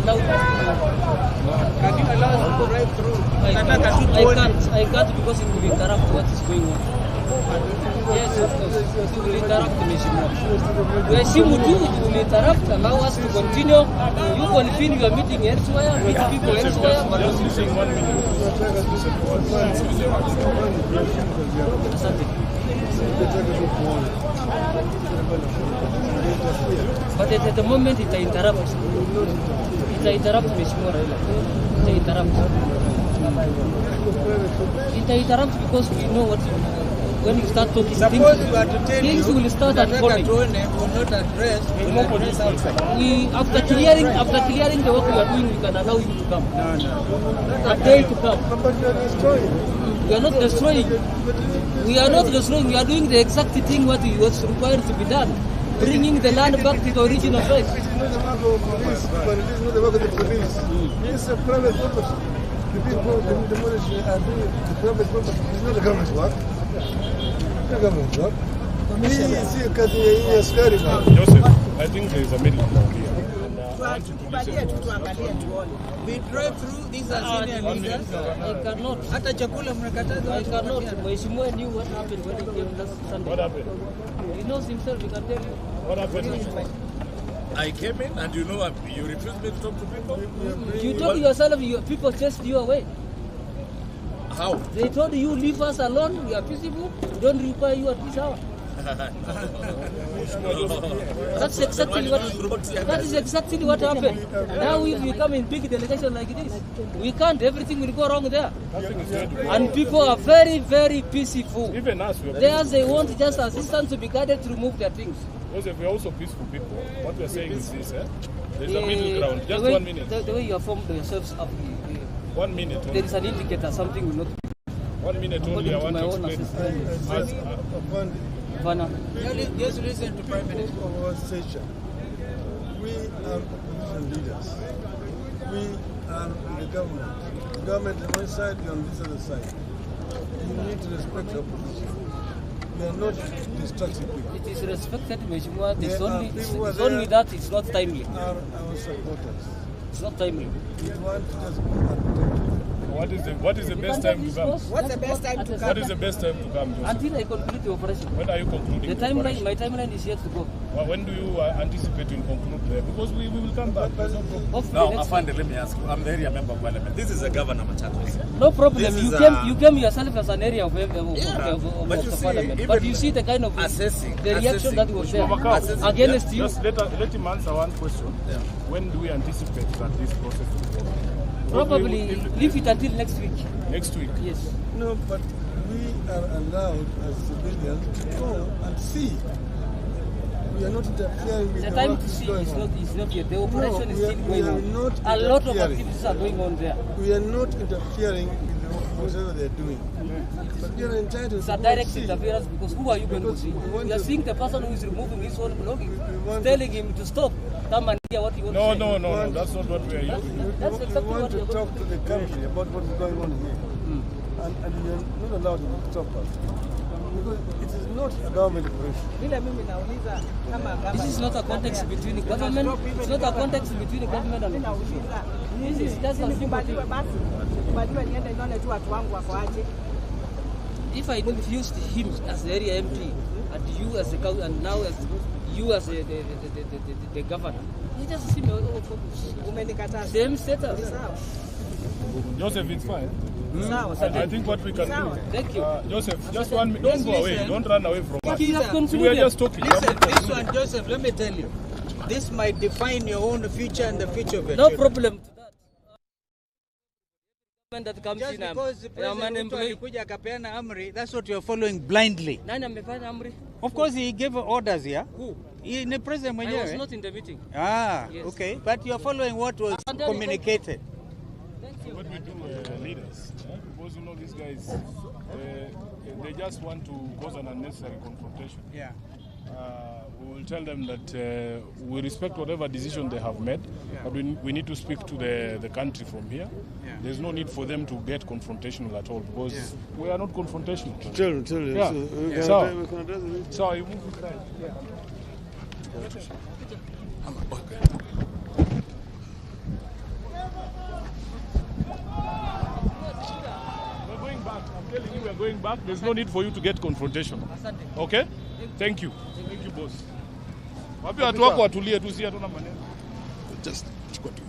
allow us to Can you allow us to drive through? I can't because it will interrupt what is going on. Yes, of course. It will interrupt the mission. We assume it will interrupt, allow us to continue. You convene your meeting elsewhere, meet people elsewhere, but not using 1 minute. But at the moment it interrupts. It interrupts Mheshimiwa Raila. It interrupts. It interrupts because we know what when you start talking, things will start unfolding. Will not address outside. After clearing the work we are doing, we can allow you to come. No. A day to come. But you are destroying. We are not destroying. We are not destroying. We are doing the exact thing what was required to be done. Bringing the land back to the original place. It is not the work of police, but it is not the work of the police. It's a private property. The people demolition are doing the private property. It's not the government's work. It's not the government's work. Joseph, I think there is a middle ground here. We drive through these Azimio leaders. I cannot. Hata chakula mnakataza. I cannot. Mheshimiwa knew what happened when he came last Sunday. What happened? He knows himself, he can tell you. What happened? I came in and you refused me to talk to people? You told yourself people chased you away. How? They told you leave us alone, we are peaceable, we don't require you at this hour. That's exactly what happened. Now if we come in big delegation like this, we can't, everything will go wrong there. And people are very, very peaceful. Even us, They want just assistance to be guided to remove their things. Joseph, we are also peaceful people. What we are saying is this, there's a middle ground. Just 1 minute. The way you have formed yourselves up, 1 minute only. there is an indicator, something will not be. 1 minute only, I want to explain. Just listen to Prime Minister. We are opposition leaders. We are the government. The government is on one side, we are on this other side. You need to respect the opposition. We are not destructive people. It is respected, Mheshimiwa. It's only that it's not timely. Are our supporters. It's not timely. We want to just protect. What is the best time to come? What's the best time to come? What is the best time to come, Joseph? Until I complete the operation. When are you concluding The the timeline, operation? my timeline is yet to go. Well, when do you anticipate you'll conclude there? Because we will come back. There's no problem. Hopefully Now, next Afande, let me ask you. I'm the area member of parliament. This is a governor, Machakos. week. No problem. This is You came yourself as an area of But you the see, parliament. even But you see the kind of assessing the reaction that was there Assessing, against you. Just let him answer one question. Yeah. When do we anticipate that this process will go? Probably leave it until next week. Next week. Yes. No, but we are allowed as civilians to go and see. We are not interfering with The the time work to is see going is on. not yet. The operation is still we going are on. not A lot of interfering. activities are going on there. We are not interfering with whatever they are doing. But we are entitled It's to a go direct and see. interference because who are you going to Because see? we want You are to- seeing the person who is removing his own belongings, We want telling him to stop, come and hear what he wants to say. No, that's not what we are used to. That's We exactly want what to you're talk going to the country about what is going on here. And we are not allowed to stop us. Because it is not a government operation. This is not a context between the government. It's not a context between the government and the opposition. This is just a simple thing. If I refused him as the area MP and you as the and now as you as the governor, it just seems same status. Joseph, it's fine. I think what we can do. Thank you. Joseph, just 1 minute. Don't go away. Don't run away from us. You have We are concluded. just talking. Listen, this one, Joseph, let me tell you. This might define your own future and the future of your No children. problem to that. That comes Just in, because the I'm President Ruto unemployed. alikuja akapeana amri, that's what you're following blindly. Nani amefanya amri? Of course, he gave orders here. Who? He ni president I was mwenyewe. not in the meeting. Ah, Yes. okay. But you're following what was And then he communicated. Thank you. What we do, leaders, because these guys, they just want to cause an unnecessary confrontation. Yeah. We will tell them that we respect whatever decision they have made, but we need to speak to the country from here. Yeah. There's no need for them to get confrontational at all because we are not confrontational. Tell you. Yeah. So, So- we can address it. So you move it right. going back. There's no need for you to get confrontation. Okay? Thank you. Thank you, boss. Wapi watu wako watulie tu, si hatuna maneno. Just chukua tu.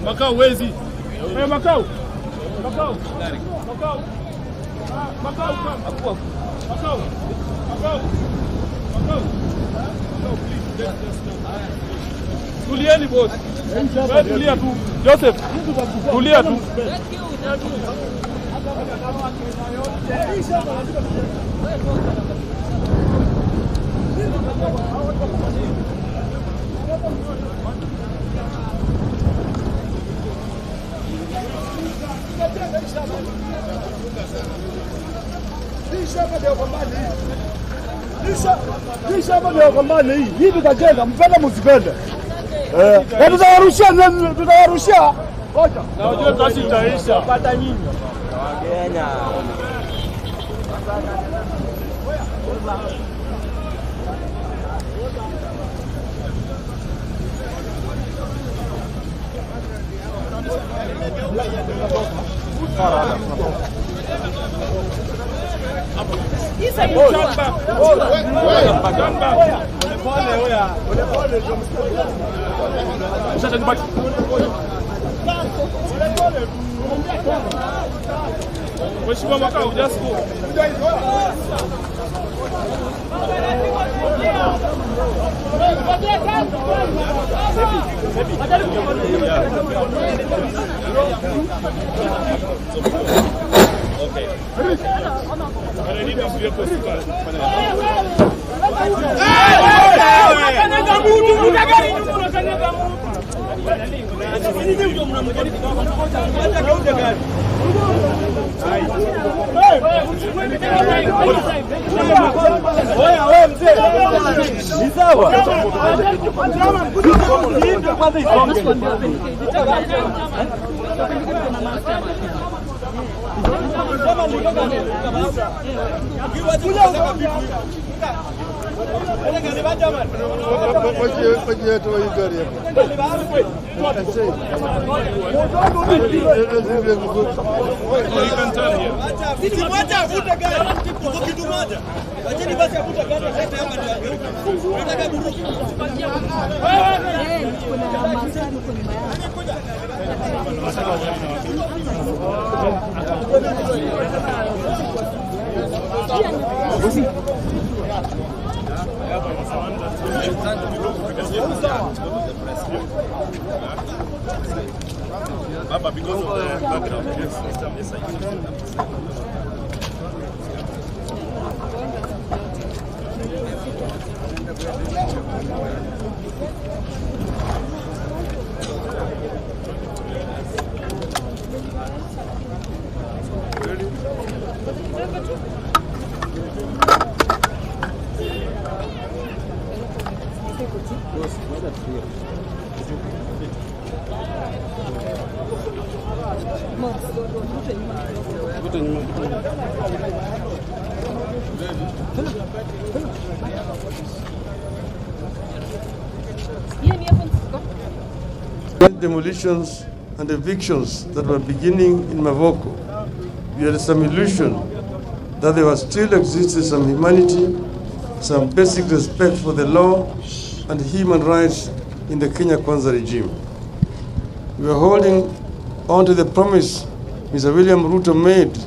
Makao wezi. Hey, Makao. Makao. Makao. Makao come. Makao. Makao. Makao. No, please. Tulieni boss. Wewe tulia tu. Joseph. Tulia tu. Hii tutajenga, mpenda msipende. Tutawarushia. Ngoja. Na unajua kazi itaisha. Pata nyinyi. Kenya. Mheshimiwa Makao, just go. Okay. I need this vehicle to start. Papa, because of the background, yes. Demolitions and evictions that were beginning in Mavoko, we had some illusion that there was still existed some humanity, some basic respect for the law and human rights in the Kenya Kwanza regime. We were holding on to the promise Mr. William Ruto made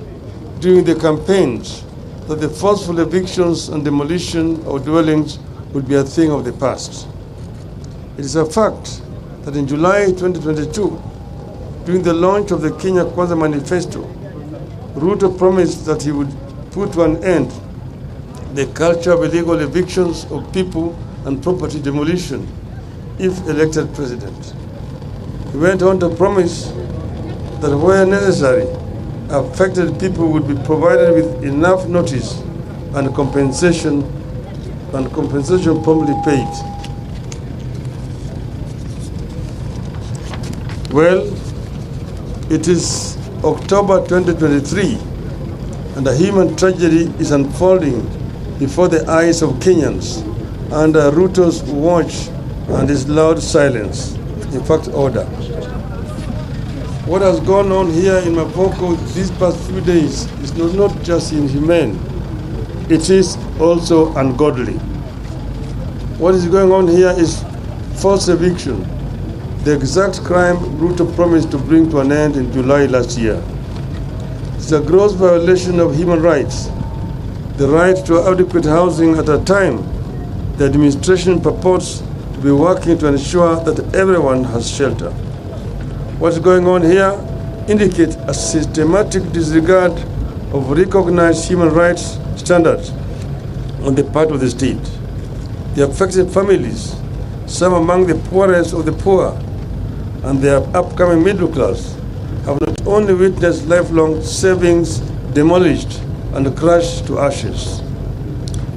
during the campaigns that the forceful evictions and demolition of dwellings would be a thing of the past. It is a fact that in July 2022, during the launch of the Kenya Kwanza Manifesto, Ruto promised that he would put to an end the culture of illegal evictions of people and property demolition if elected president. He went on to promise that where necessary, affected people would be provided with enough notice and compensation promptly paid. Well, it is October 2023, and a human tragedy is unfolding before the eyes of Kenyans under Ruto's watch and his loud silence, in fact, order. What has gone on here in Mavoko these past few days is not just inhumane, it is also ungodly. What is going on here is forced eviction, the exact crime Ruto promised to bring to an end in July last year. It's a gross violation of human rights, the right to adequate housing at a time the administration purports to be working to ensure that everyone has shelter. What's going on here indicates a systematic disregard of recognized human rights standards on the part of the state. The affected families, some among the poorest of the poor, and their upcoming middle class, have not only witnessed lifelong savings demolished and crushed to ashes,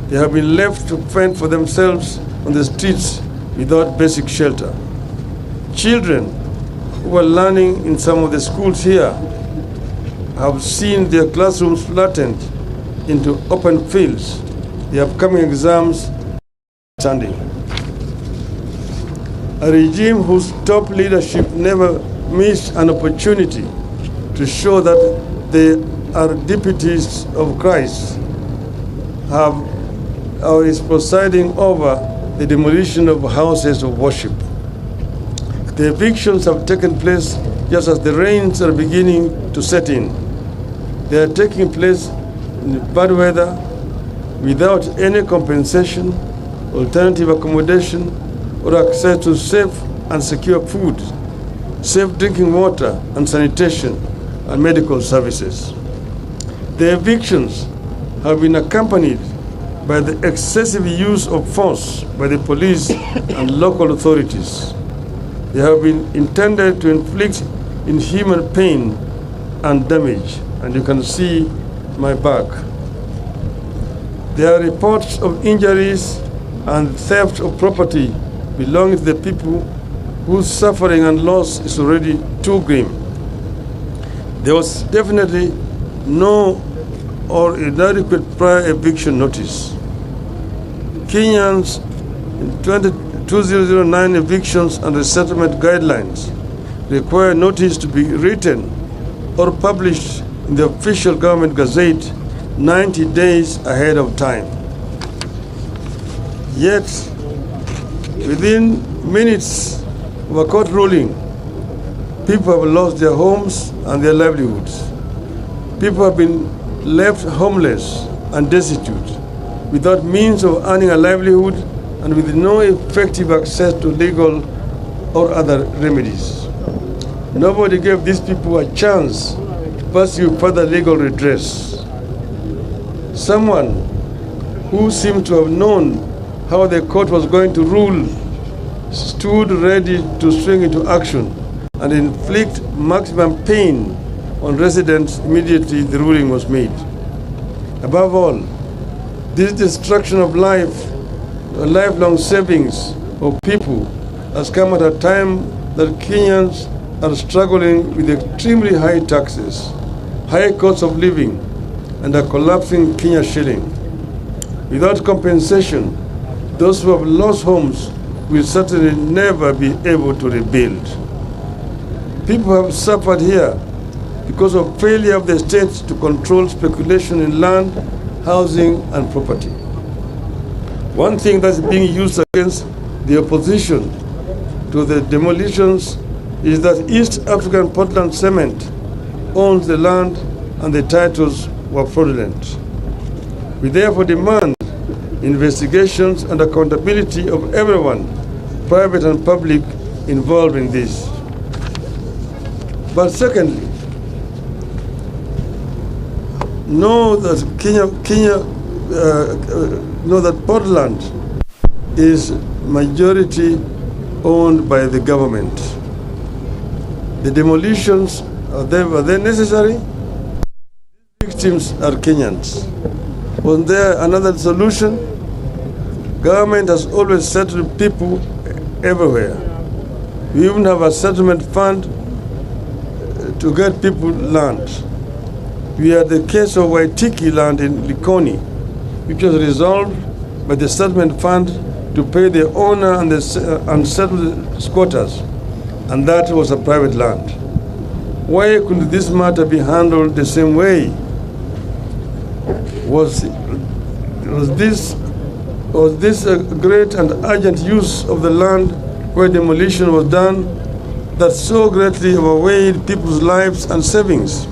they have been left to fend for themselves on the streets without basic shelter. Children who are learning in some of the schools here have seen their classrooms flattened into open fields, the upcoming exams standing. A regime whose top leadership never missed an opportunity to show that they are deputies of Christ is presiding over the demolition of houses of worship. The evictions have taken place just as the rains are beginning to set in. They are taking place in bad weather without any compensation, alternative accommodation, or access to safe and secure food, safe drinking water and sanitation, and medical services. The evictions have been accompanied by the excessive use of force by the police and local authorities. They have been intended to inflict inhuman pain and damage, and you can see my back. There are reports of injuries and theft of property belonging to the people whose suffering and loss is already too grim. There was definitely no or inadequate prior eviction notice. Kenyans in 2009 evictions and resettlement guidelines require notice to be written or published in the official government gazette 90 days ahead of time. Yet, within minutes of a court ruling, people have lost their homes and their livelihoods. People have been left homeless and destitute, without means of earning a livelihood and with no effective access to legal or other remedies. Nobody gave these people a chance to pursue further legal redress. Someone who seemed to have known how the court was going to rule stood ready to swing into action and inflict maximum pain on residents immediately the ruling was made. Above all, this destruction of life, lifelong savings of people has come at a time that Kenyans are struggling with extremely high taxes, high cost of living, and a collapsing Kenya shilling. Without compensation, those who have lost homes will certainly never be able to rebuild. People have suffered here because of failure of the state to control speculation in land, housing, and property. One thing that's being used against the opposition to the demolitions is that East African Portland Cement owns the land and the titles were fraudulent. We therefore demand investigations and accountability of everyone, private and public, involved in this. But secondly, know that know that Portland is majority owned by the government. The demolitions, were they necessary? Victims are Kenyans. Was there another solution? Government has always settled people everywhere. We even have a settlement fund to get people land. We had the case of Waitiki land in Likoni, which was resolved by the settlement fund to pay the owner and the unsettled squatters, and that was a private land. Why couldn't this matter be handled the same way? Was this a great and urgent use of the land where demolition was done that so greatly overweighed people's lives and savings?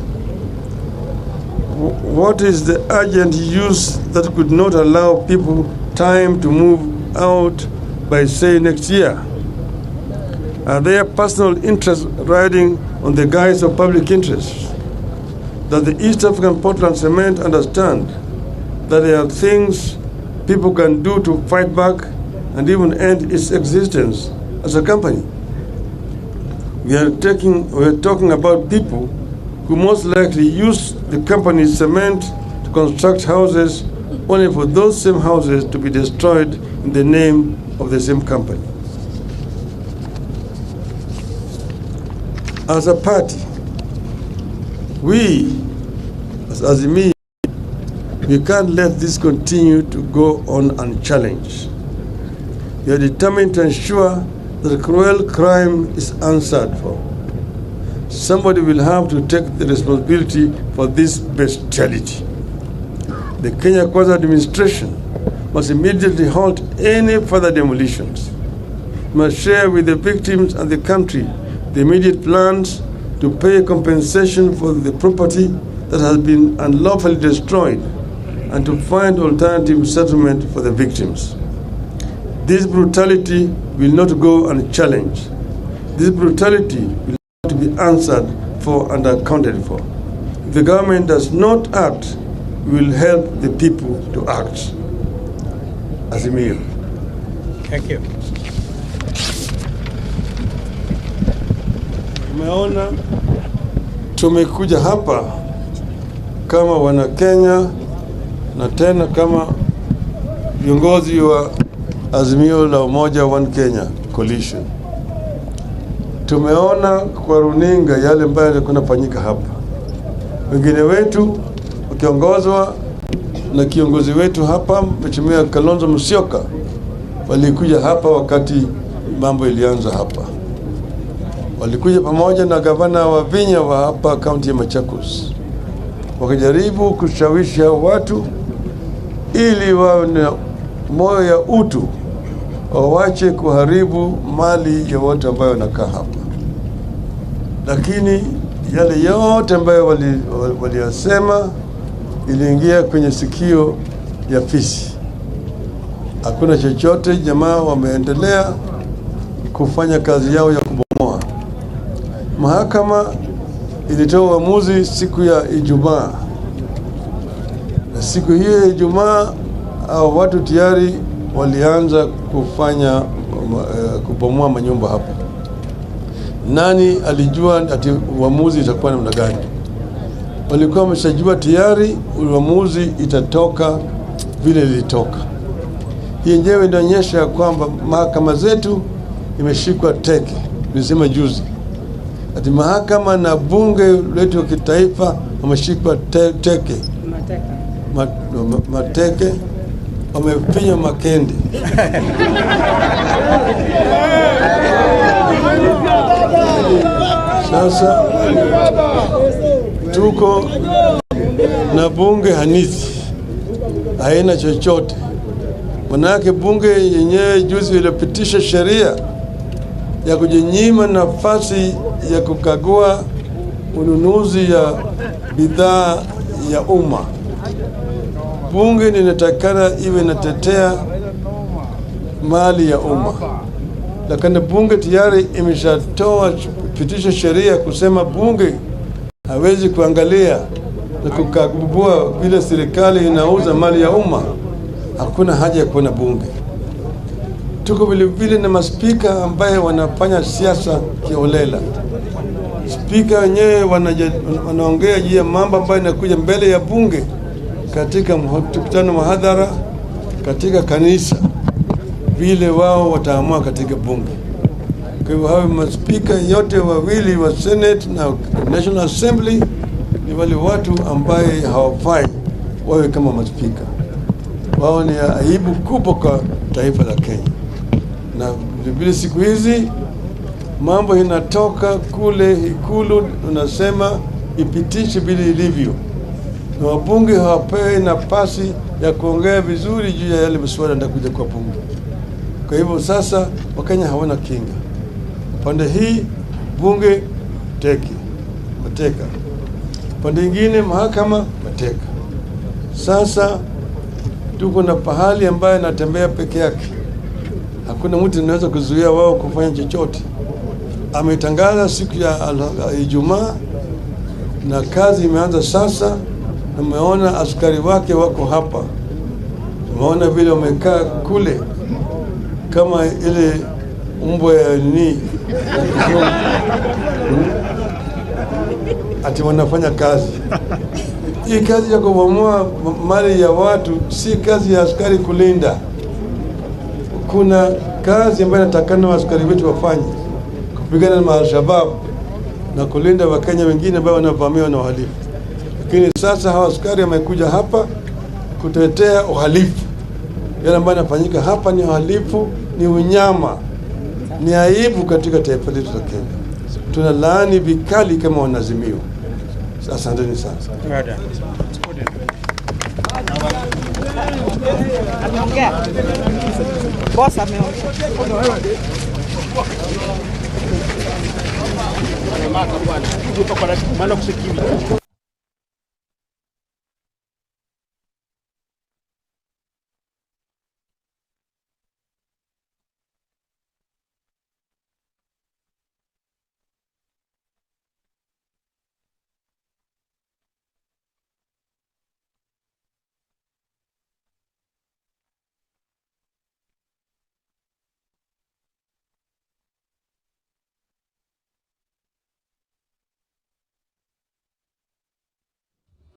What is the urgent use that could not allow people time to move out by, say, next year? Are there personal interests riding on the guise of public interest? Does the East African Portland Cement understand that there are things people can do to fight back and even end its existence as a company? We are talking about people who most likely use the company's cement to construct houses, only for those same houses to be destroyed in the name of the same company. As a party, we, as Azimio, we can't let this continue to go on unchallenged. We are determined to ensure that cruel crime is answered for. Somebody will have to take the responsibility for this bestiality. The Kenya Kwanza administration must immediately halt any further demolitions. Must share with the victims and the country the immediate plans to pay compensation for the property that has been unlawfully destroyed and to find alternative settlement for the victims. This brutality will not go unchallenged. This brutality will have to be answered for and accounted for. If the government does not act, we will help the people to act. Azimio. Thank you. Tumeona tumekuja hapa kama wana Kenya na tena kama viongozi wa Azimio la Umoja One Kenya Coalition. Tumeona kwa runinga yale ambayo yalikuwa yanafanyika hapa. Wengine wetu wakiongozwa na kiongozi wetu hapa Mheshimiwa Kalonzo Musyoka walikuja hapa wakati mambo ilianza hapa. Walikuja pamoja na gavana wa Vinya wa hapa kaunti ya Machakos. Wakajaribu kushawishi watu ili wawe na moyo ya utu, wawache kuharibu mali ya watu ambao wanakaa hapa. Lakini yale yote ambayo waliyasema iliingia kwenye sikio ya fisi. Hakuna chochote, jamaa wameendelea kufanya kazi yao ya kubomoa. Mahakama ilitoa uamuzi siku ya Ijumaa. Na siku hiyo ya Ijumaa watu tayari walianza kufanya kubomoa manyumba hapa. Nani alijua ati uamuzi itakuwa namna gani? Walikuwa wameshajua tayari uamuzi itatoka vile ilitoka. Hii yenyewe inaonyesha kwamba mahakama zetu imeshikwa teke. Nilisema juzi ati mahakama na bunge letu wa kitaifa wameshikwa teke. Mateke wamepinya makende. Sasa tuko na bunge hanithi, haina chochote. Manake bunge yenyewe juzi ilipitisha sheria ya kujinyima nafasi ya kukagua ununuzi ya bidhaa ya umma. Bunge linatakana iwe inatetea mali ya umma. Lakini bunge tayari imeshatoa pitisha sheria kusema bunge hawezi kuangalia na kukagua vile serikali inauza mali ya umma. Hakuna haja ya kuwa na bunge. Tuko vile vile na maspika ambaye wanafanya siasa kiolela. Spika wenyewe wanaongea juu ya mambo ambayo yanakuja mbele ya bunge katika mkutano mahadhara katika kanisa, vile wao wataamua katika bunge. Kwa hivyo hawa maspika yote wawili wa Senate na National Assembly ni wale watu ambaye hawafai wawe kama maspika. Wao ni aibu kubwa kwa taifa la Kenya. Na vile siku hizi mambo inatoka kule Ikulu, unasema ipitishe vile ilivyo, na wabunge hawapewi nafasi ya kuongea vizuri juu ya yale masuala ndakuja kwa bunge. Kwa hivyo sasa Wakenya hawana kinga. Pande hii bunge mateka, pande ingine mahakama mateka. Sasa tuko na pahali ambaye anatembea peke yake, hakuna mtu anaweza kuzuia wao kufanya chochote. Ametangaza siku ya Ijumaa na kazi imeanza sasa. Nameona askari wake wako hapa, tumeona vile wamekaa kule kama ile mbwa ya ati wanafanya kazi. Hii kazi ya kubomoa mali ya watu si kazi ya askari kulinda. Kuna kazi ambayo natakana askari wetu wafanye, kupigana na Al-Shabaab na kulinda Wakenya wengine ambao wanavamiwa na uhalifu. Lakini sasa hawa askari wamekuja hapa kutetea uhalifu. Yale ambayo yanafanyika hapa ni uhalifu, ni unyama, ni aibu katika taifa letu la Kenya. Tunalaani vikali kama wanazimio. Asanteni sana. Boss ameongea.